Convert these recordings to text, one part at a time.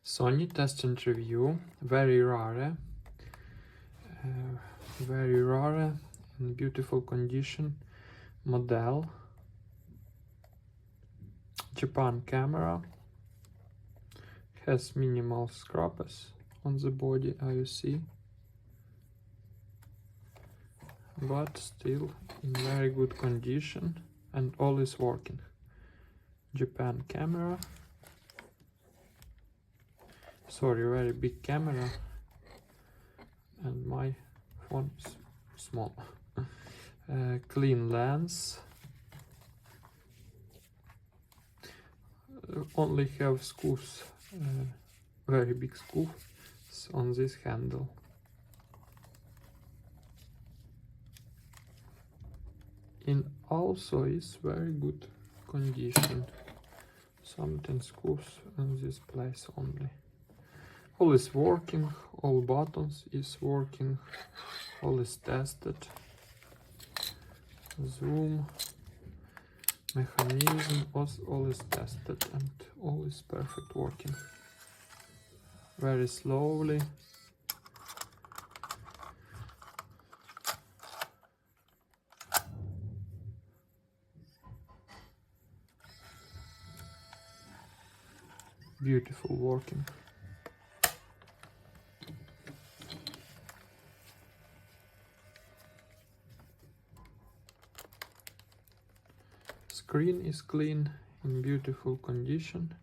Sony test and review, very rare in beautiful condition model, Japan camera, has minimal scratches on the body, as you see, but still in very good condition and all is working. Japan camera, sorry, very big camera, and my phone is small. Clean lens, only have screws, very big screws on this handle. In also is very good condition. Something screws in this place only. All is working, all buttons is working, all is tested. Zoom, mechanism, all is tested and all is perfect working. Very slowly. Beautiful working. Screen is clean, in beautiful condition.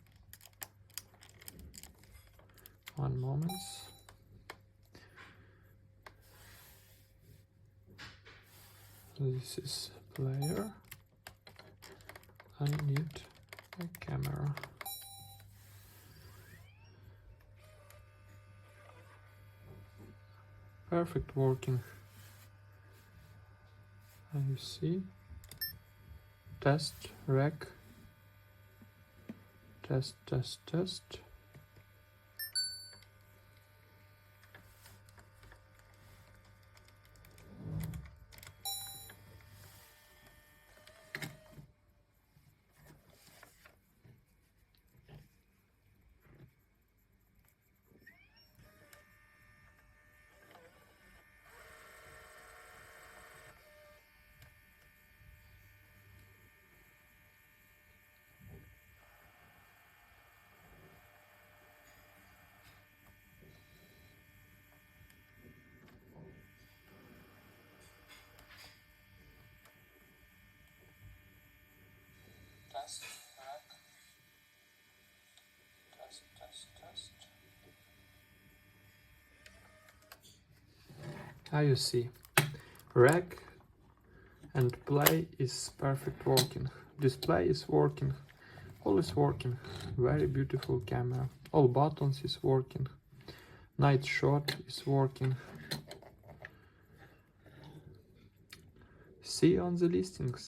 One moment. This is player. I need a camera. Perfect working. And you see, test, rec, test. As you see, rec and play is perfect working. Display is working, all is working. Very beautiful camera. All buttons is working. Night shot is working. See you on the listings.